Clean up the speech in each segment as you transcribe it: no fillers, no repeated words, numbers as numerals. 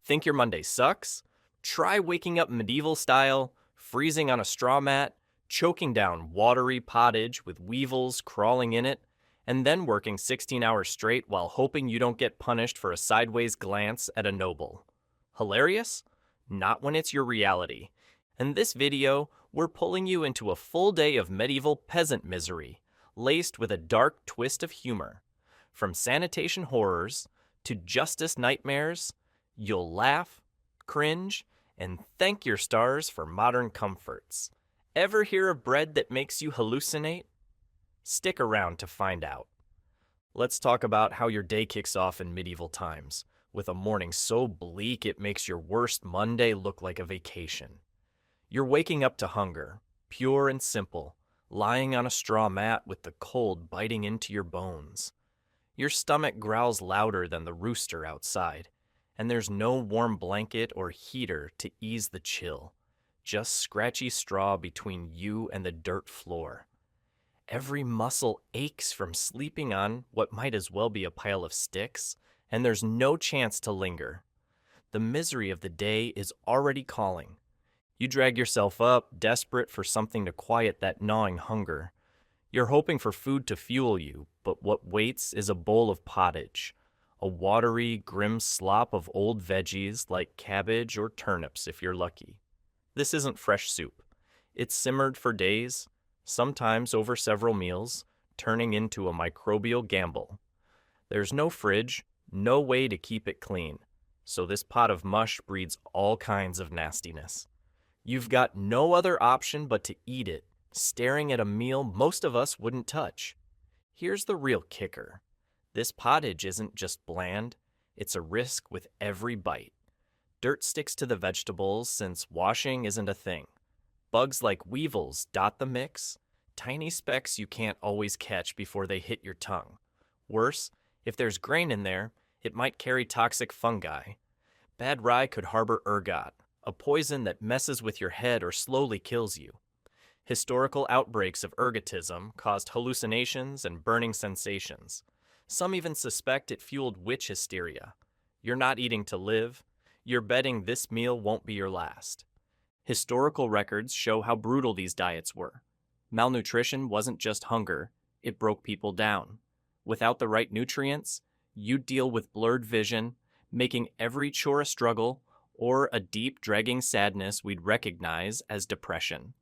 Think your Monday sucks? Try waking up medieval style, freezing on a straw mat, choking down watery pottage with weevils crawling in it, and then working 16 hours straight while hoping you don't get punished for a sideways glance at a noble. Hilarious? Not when it's your reality. In this video, we're pulling you into a full day of medieval peasant misery, laced with a dark twist of humor. From sanitation horrors to justice nightmares, you'll laugh, cringe, and thank your stars for modern comforts. Ever hear of bread that makes you hallucinate? Stick around to find out. Let's talk about how your day kicks off in medieval times, with a morning so bleak it makes your worst Monday look like a vacation. You're waking up to hunger, pure and simple, lying on a straw mat with the cold biting into your bones. Your stomach growls louder than the rooster outside, and there's no warm blanket or heater to ease the chill, just scratchy straw between you and the dirt floor. Every muscle aches from sleeping on what might as well be a pile of sticks, and there's no chance to linger. The misery of the day is already calling. You drag yourself up, desperate for something to quiet that gnawing hunger. You're hoping for food to fuel you, but what waits is a bowl of pottage, a watery, grim slop of old veggies like cabbage or turnips if you're lucky. This isn't fresh soup. It's simmered for days, sometimes over several meals, turning into a microbial gamble. There's no fridge, no way to keep it clean, so this pot of mush breeds all kinds of nastiness. You've got no other option but to eat it, staring at a meal most of us wouldn't touch. Here's the real kicker. This pottage isn't just bland, it's a risk with every bite. Dirt sticks to the vegetables since washing isn't a thing. Bugs like weevils dot the mix, tiny specks you can't always catch before they hit your tongue. Worse, if there's grain in there, it might carry toxic fungi. Bad rye could harbor ergot, a poison that messes with your head or slowly kills you. Historical outbreaks of ergotism caused hallucinations and burning sensations. Some even suspect it fueled witch hysteria. You're not eating to live. You're betting this meal won't be your last. Historical records show how brutal these diets were. Malnutrition wasn't just hunger, it broke people down. Without the right nutrients, you'd deal with blurred vision, making every chore a struggle, or a deep, dragging sadness we'd recognize as depression.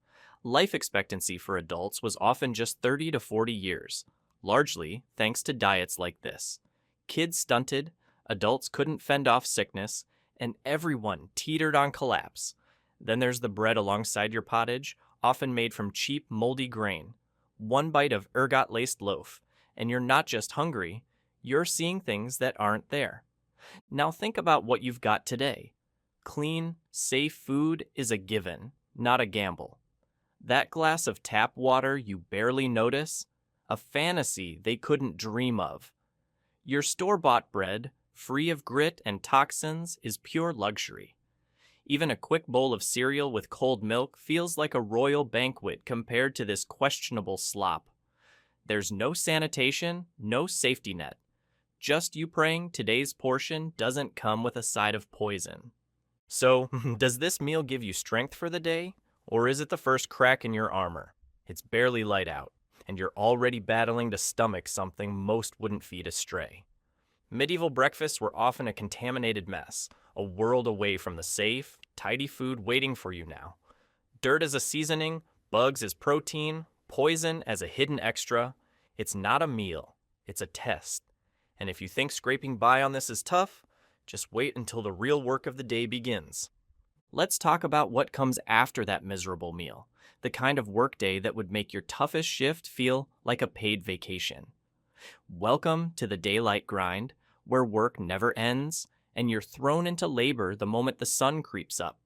Life expectancy for adults was often just 30 to 40 years, largely thanks to diets like this. Kids stunted, adults couldn't fend off sickness, and everyone teetered on collapse. Then there's the bread alongside your pottage, often made from cheap, moldy grain. One bite of ergot-laced loaf, and you're not just hungry, you're seeing things that aren't there. Now think about what you've got today. Clean, safe food is a given, not a gamble. That glass of tap water you barely notice, a fantasy they couldn't dream of. Your store-bought bread, free of grit and toxins, is pure luxury. Even a quick bowl of cereal with cold milk feels like a royal banquet compared to this questionable slop. There's no sanitation, no safety net. Just you praying today's portion doesn't come with a side of poison. So, does this meal give you strength for the day? Or is it the first crack in your armor? It's barely light out, and you're already battling to stomach something most wouldn't feed a stray. Medieval breakfasts were often a contaminated mess, a world away from the safe, tidy food waiting for you now. Dirt as a seasoning, bugs as protein, poison as a hidden extra. It's not a meal, it's a test. And if you think scraping by on this is tough, just wait until the real work of the day begins. Let's talk about what comes after that miserable meal, the kind of workday that would make your toughest shift feel like a paid vacation. Welcome to the daylight grind, where work never ends, and you're thrown into labor the moment the sun creeps up.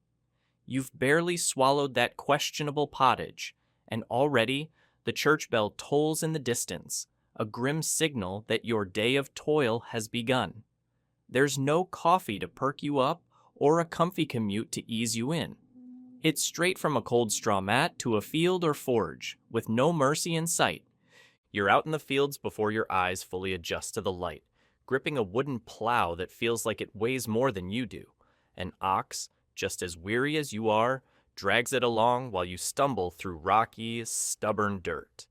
You've barely swallowed that questionable pottage, and already the church bell tolls in the distance, a grim signal that your day of toil has begun. There's no coffee to perk you up or a comfy commute to ease you in. It's straight from a cold straw mat to a field or forge, with no mercy in sight. You're out in the fields before your eyes fully adjust to the light, gripping a wooden plow that feels like it weighs more than you do. An ox, just as weary as you are, drags it along while you stumble through rocky, stubborn dirt.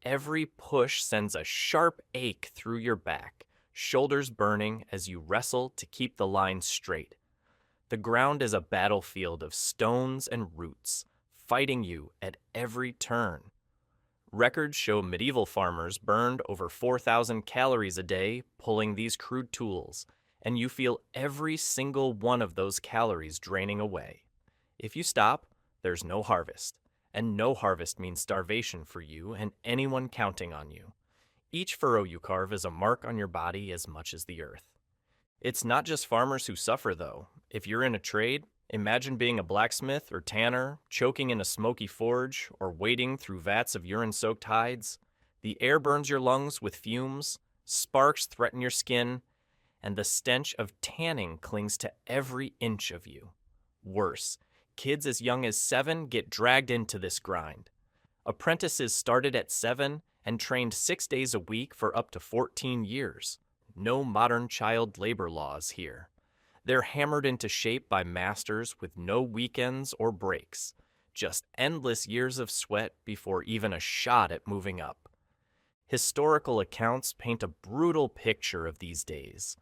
Every push sends a sharp ache through your back, shoulders burning as you wrestle to keep the line straight. The ground is a battlefield of stones and roots, fighting you at every turn. Records show medieval farmers burned over 4,000 calories a day pulling these crude tools, and you feel every single one of those calories draining away. If you stop, there's no harvest, and no harvest means starvation for you and anyone counting on you. Each furrow you carve is a mark on your body as much as the earth. It's not just farmers who suffer, though. If you're in a trade, imagine being a blacksmith or tanner, choking in a smoky forge, or wading through vats of urine-soaked hides. The air burns your lungs with fumes, sparks threaten your skin, and the stench of tanning clings to every inch of you. Worse, kids as young as 7 get dragged into this grind. Apprentices started at 7 and trained 6 days a week for up to 14 years. No modern child labor laws here. They're hammered into shape by masters with no weekends or breaks, just endless years of sweat before even a shot at moving up. Historical accounts paint a brutal picture of these days.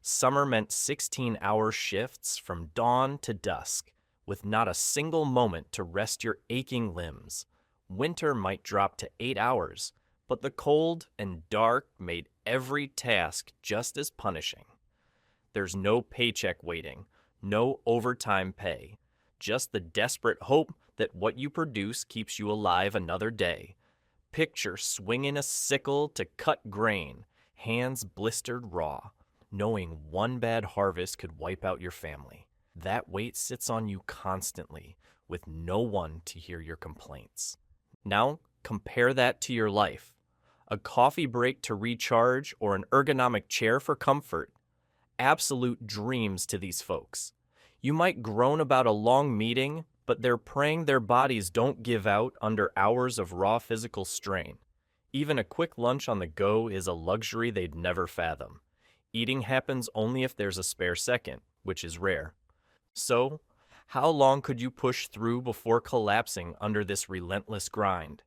Summer meant 16-hour shifts from dawn to dusk, with not a single moment to rest your aching limbs. Winter might drop to 8 hours, but the cold and dark made every task just as punishing. There's no paycheck waiting, no overtime pay, just the desperate hope that what you produce keeps you alive another day. Picture swinging a sickle to cut grain, hands blistered raw, knowing one bad harvest could wipe out your family. That weight sits on you constantly, with no one to hear your complaints. Now, compare that to your life. A coffee break to recharge or an ergonomic chair for comfort. Absolute dreams to these folks. You might groan about a long meeting, but they're praying their bodies don't give out under hours of raw physical strain. Even a quick lunch on the go is a luxury they'd never fathom. Eating happens only if there's a spare second, which is rare. So, how long could you push through before collapsing under this relentless grind?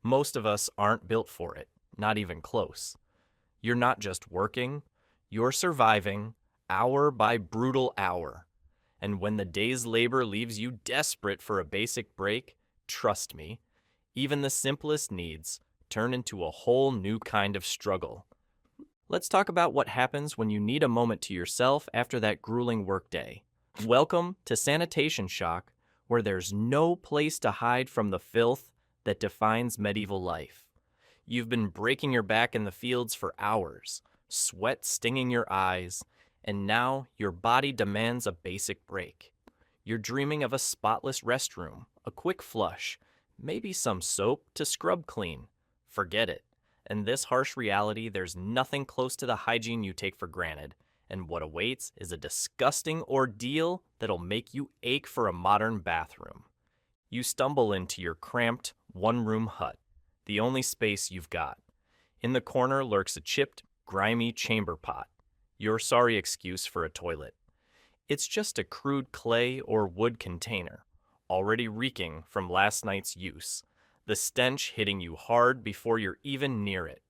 Most of us aren't built for it, not even close. You're not just working, you're surviving, hour by brutal hour. And when the day's labor leaves you desperate for a basic break, trust me, even the simplest needs turn into a whole new kind of struggle. Let's talk about what happens when you need a moment to yourself after that grueling workday. Welcome to sanitation shock, where there's no place to hide from the filth that defines medieval life. You've been breaking your back in the fields for hours, sweat stinging your eyes, and now your body demands a basic break. You're dreaming of a spotless restroom, a quick flush, maybe some soap to scrub clean. Forget it. In this harsh reality, there's nothing close to the hygiene you take for granted, and what awaits is a disgusting ordeal that'll make you ache for a modern bathroom. You stumble into your cramped, one-room hut, the only space you've got. In the corner lurks a chipped, grimy chamber pot, your sorry excuse for a toilet. It's just a crude clay or wood container, already reeking from last night's use, the stench hitting you hard before you're even near it.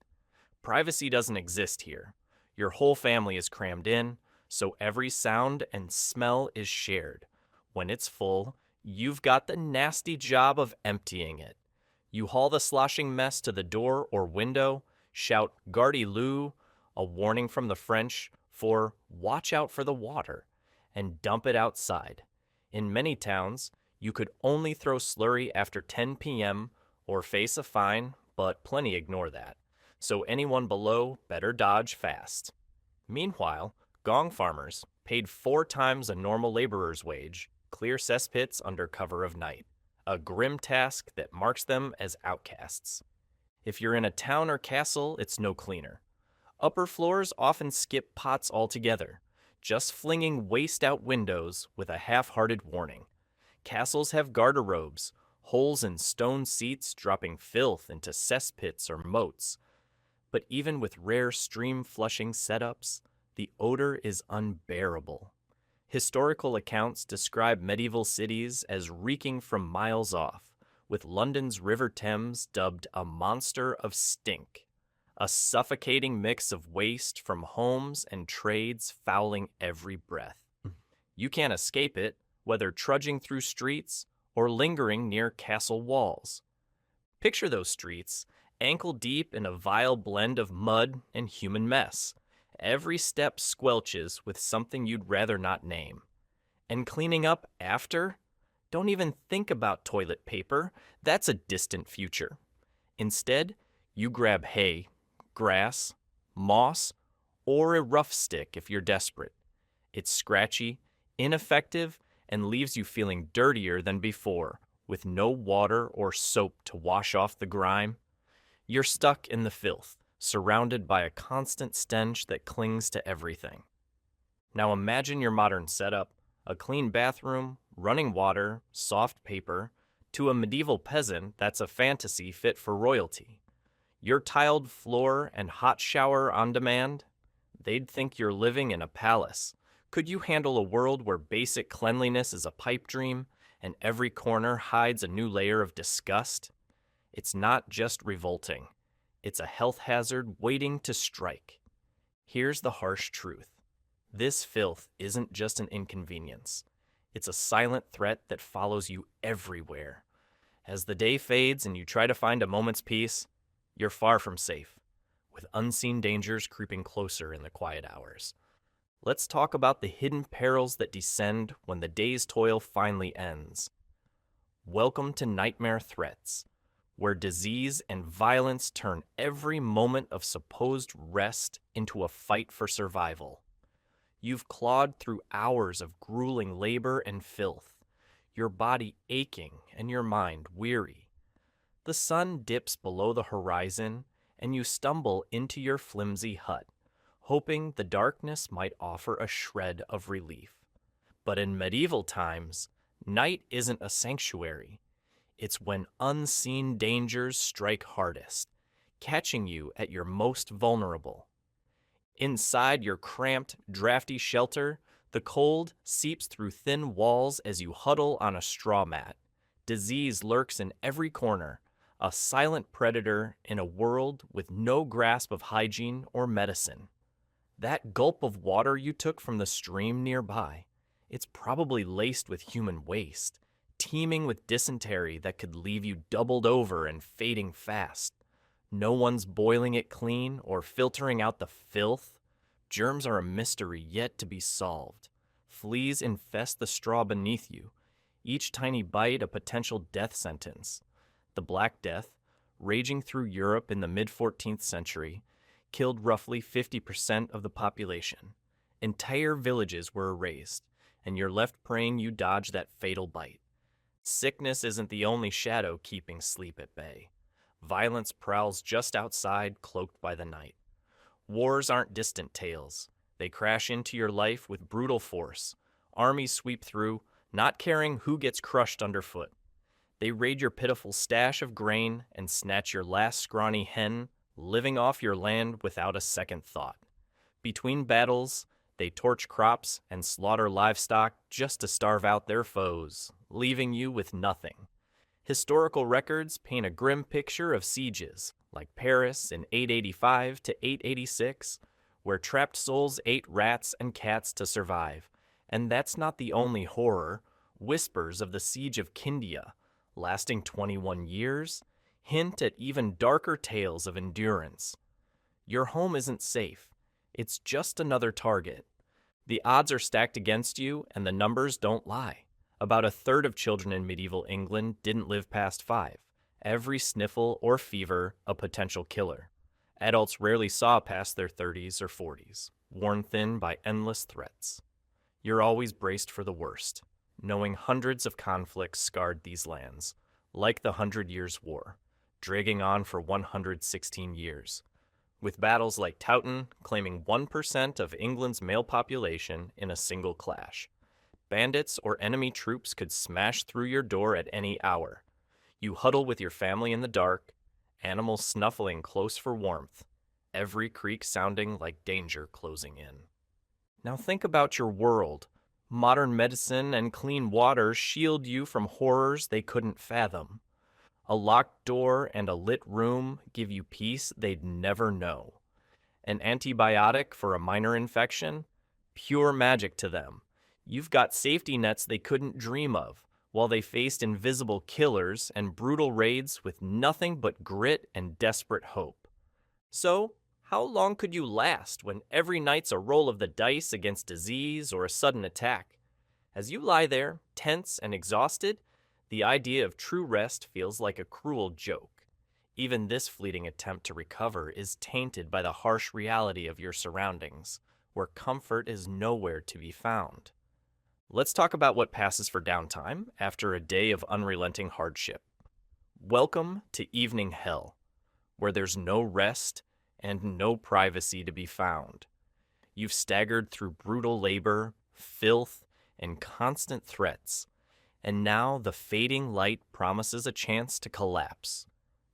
Privacy doesn't exist here. Your whole family is crammed in, so every sound and smell is shared. When it's full, you've got the nasty job of emptying it. You haul the sloshing mess to the door or window, shout "Gardez Lou," a warning from the French for "watch out for the water," and dump it outside. In many towns, you could only throw slurry after 10 p.m. or face a fine, but plenty ignore that. So anyone below better dodge fast. Meanwhile, gong farmers, paid 4 times a normal laborer's wage, clear cesspits under cover of night, a grim task that marks them as outcasts. If you're in a town or castle, it's no cleaner. Upper floors often skip pots altogether, just flinging waste out windows with a half-hearted warning. Castles have garderobes, holes in stone seats dropping filth into cesspits or moats. But even with rare stream flushing setups, the odor is unbearable. Historical accounts describe medieval cities as reeking from miles off, with London's River Thames dubbed a monster of stink, a suffocating mix of waste from homes and trades fouling every breath. You can't escape it, whether trudging through streets or lingering near castle walls. Picture those streets, ankle deep in a vile blend of mud and human mess. Every step squelches with something you'd rather not name. And cleaning up after? Don't even think about toilet paper. That's a distant future. Instead, you grab hay, grass, moss, or a rough stick if you're desperate. It's scratchy, ineffective, and leaves you feeling dirtier than before, with no water or soap to wash off the grime. You're stuck in the filth, surrounded by a constant stench that clings to everything. Now imagine your modern setup, a clean bathroom, running water, soft paper. To a medieval peasant, that's a fantasy fit for royalty. Your tiled floor and hot shower on demand? They'd think you're living in a palace. Could you handle a world where basic cleanliness is a pipe dream and every corner hides a new layer of disgust? It's not just revolting. It's a health hazard waiting to strike. Here's the harsh truth. This filth isn't just an inconvenience. It's a silent threat that follows you everywhere. As the day fades and you try to find a moment's peace, you're far from safe, with unseen dangers creeping closer in the quiet hours. Let's talk about the hidden perils that descend when the day's toil finally ends. Welcome to Nightmare Threats, where disease and violence turn every moment of supposed rest into a fight for survival. You've clawed through hours of grueling labor and filth, your body aching and your mind weary. The sun dips below the horizon, and you stumble into your flimsy hut, hoping the darkness might offer a shred of relief. But in medieval times, night isn't a sanctuary. It's when unseen dangers strike hardest, catching you at your most vulnerable. Inside your cramped, drafty shelter, the cold seeps through thin walls as you huddle on a straw mat. Disease lurks in every corner, a silent predator in a world with no grasp of hygiene or medicine. That gulp of water you took from the stream nearby, it's probably laced with human waste, teeming with dysentery that could leave you doubled over and fading fast. No one's boiling it clean or filtering out the filth. Germs are a mystery yet to be solved. Fleas infest the straw beneath you, each tiny bite a potential death sentence. The Black Death, raging through Europe in the mid-14th century, killed roughly 50% of the population. Entire villages were erased, and you're left praying you dodge that fatal bite. Sickness isn't the only shadow keeping sleep at bay. Violence prowls just outside, cloaked by the night. Wars aren't distant tales. They crash into your life with brutal force. Armies sweep through, not caring who gets crushed underfoot. They raid your pitiful stash of grain and snatch your last scrawny hen, living off your land without a second thought. Between battles, they torch crops and slaughter livestock just to starve out their foes, leaving you with nothing. Historical records paint a grim picture of sieges, like Paris in 885 to 886, where trapped souls ate rats and cats to survive. And that's not the only horror. Whispers of the siege of Kindia, lasting 21 years, hint at even darker tales of endurance. Your home isn't safe. It's just another target. The odds are stacked against you, and the numbers don't lie. About a third of children in medieval England didn't live past 5. Every sniffle or fever, a potential killer. Adults rarely saw past their 30s or 40s, worn thin by endless threats. You're always braced for the worst, knowing hundreds of conflicts scarred these lands, like the 100 Years' War, dragging on for 116 years, with battles like Towton claiming 1% of England's male population in a single clash. Bandits or enemy troops could smash through your door at any hour. You huddle with your family in the dark, animals snuffling close for warmth, every creak sounding like danger closing in. Now think about your world, Modern medicine and clean water shield you from horrors they couldn't fathom. A locked door and a lit room give you peace they'd never know. An antibiotic for a minor infection? Pure magic to them. You've got safety nets they couldn't dream of, while they faced invisible killers and brutal raids with nothing but grit and desperate hope. So, how long could you last when every night's a roll of the dice against disease or a sudden attack? As you lie there, tense and exhausted, the idea of true rest feels like a cruel joke. Even this fleeting attempt to recover is tainted by the harsh reality of your surroundings, where comfort is nowhere to be found. Let's talk about what passes for downtime after a day of unrelenting hardship. Welcome to evening hell, where there's no rest and no privacy to be found. You've staggered through brutal labor, filth, and constant threats, and now the fading light promises a chance to collapse.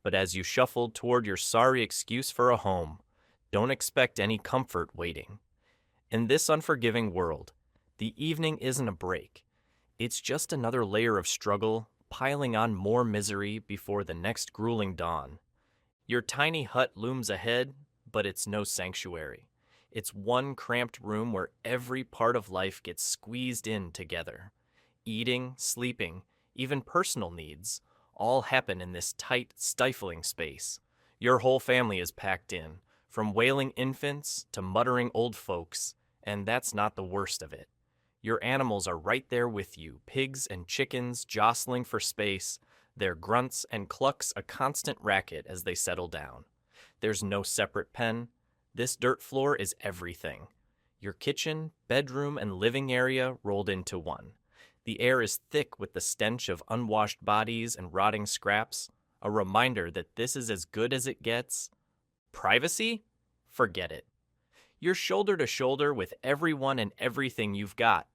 But as you shuffle toward your sorry excuse for a home, don't expect any comfort waiting. In this unforgiving world, the evening isn't a break. It's just another layer of struggle, piling on more misery before the next grueling dawn. Your tiny hut looms ahead, but it's no sanctuary. It's one cramped room where every part of life gets squeezed in together. Eating, sleeping, even personal needs, all happen in this tight, stifling space. Your whole family is packed in, from wailing infants to muttering old folks, and that's not the worst of it. Your animals are right there with you, pigs and chickens jostling for space, their grunts and clucks a constant racket as they settle down. There's no separate pen. This dirt floor is everything. Your kitchen, bedroom, and living area rolled into one. The air is thick with the stench of unwashed bodies and rotting scraps, a reminder that this is as good as it gets. Privacy? Forget it. You're shoulder to shoulder with everyone and everything you've got.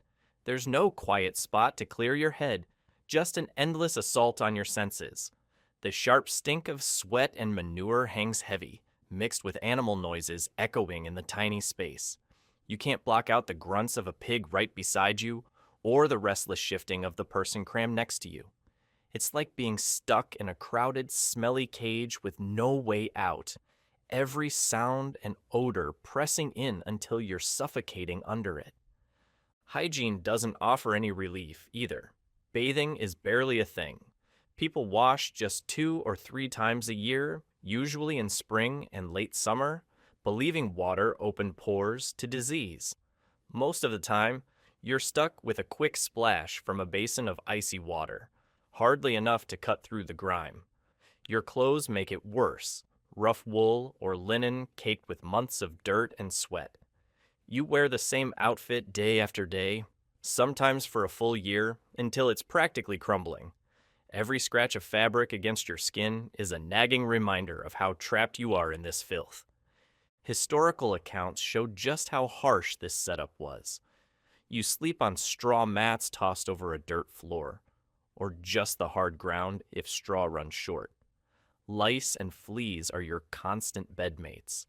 There's no quiet spot to clear your head, just an endless assault on your senses. The sharp stink of sweat and manure hangs heavy, mixed with animal noises echoing in the tiny space. You can't block out the grunts of a pig right beside you, or the restless shifting of the person crammed next to you. It's like being stuck in a crowded, smelly cage with no way out, every sound and odor pressing in until you're suffocating under it. Hygiene doesn't offer any relief either. Bathing is barely a thing. People wash just 2 or 3 times a year, usually in spring and late summer, believing water open pores to disease. Most of the time, you're stuck with a quick splash from a basin of icy water, hardly enough to cut through the grime. Your clothes make it worse, rough wool or linen caked with months of dirt and sweat. You wear the same outfit day after day, sometimes for a full year, until it's practically crumbling. Every scratch of fabric against your skin is a nagging reminder of how trapped you are in this filth. Historical accounts show just how harsh this setup was. You sleep on straw mats tossed over a dirt floor, or just the hard ground if straw runs short. Lice and fleas are your constant bedmates,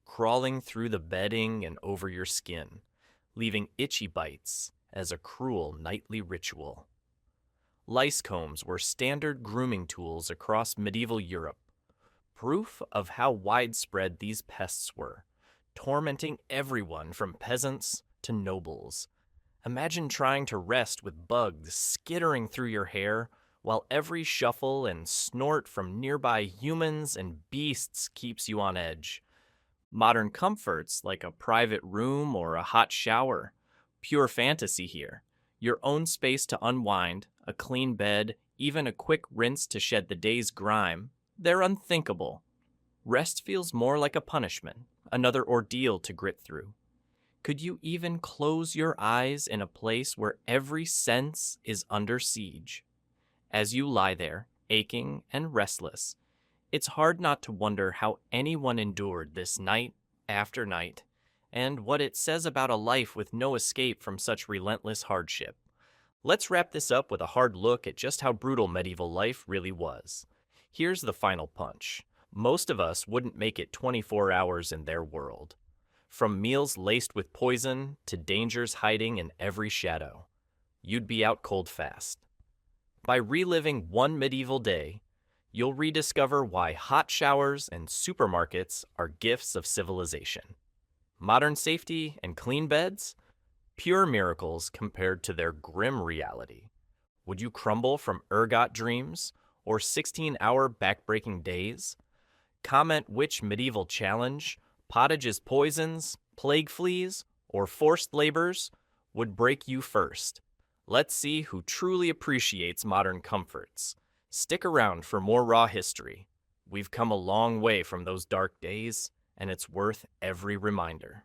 crawling through the bedding and over your skin, leaving itchy bites as a cruel nightly ritual. Lice combs were standard grooming tools across medieval Europe, proof of how widespread these pests were, tormenting everyone from peasants to nobles. Imagine trying to rest with bugs skittering through your hair, while every shuffle and snort from nearby humans and beasts keeps you on edge. Modern comforts like a private room or a hot shower, pure fantasy here. Your own space to unwind, a clean bed, even a quick rinse to shed the day's grime, they're unthinkable. Rest feels more like a punishment, another ordeal to grit through. Could you even close your eyes in a place where every sense is under siege? As you lie there, aching and restless, it's hard not to wonder how anyone endured this night after night, and what it says about a life with no escape from such relentless hardship. Let's wrap this up with a hard look at just how brutal medieval life really was. Here's the final punch. Most of us wouldn't make it 24 hours in their world. From meals laced with poison to dangers hiding in every shadow, you'd be out cold fast. By reliving one medieval day, you'll rediscover why hot showers and supermarkets are gifts of civilization. Modern safety and clean beds? Pure miracles compared to their grim reality. Would you crumble from ergot dreams or 16-hour backbreaking days? Comment which medieval challenge, pottage's poisons, plague fleas, or forced labors would break you first. Let's see who truly appreciates modern comforts. Stick around for more raw history. We've come a long way from those dark days, and it's worth every reminder.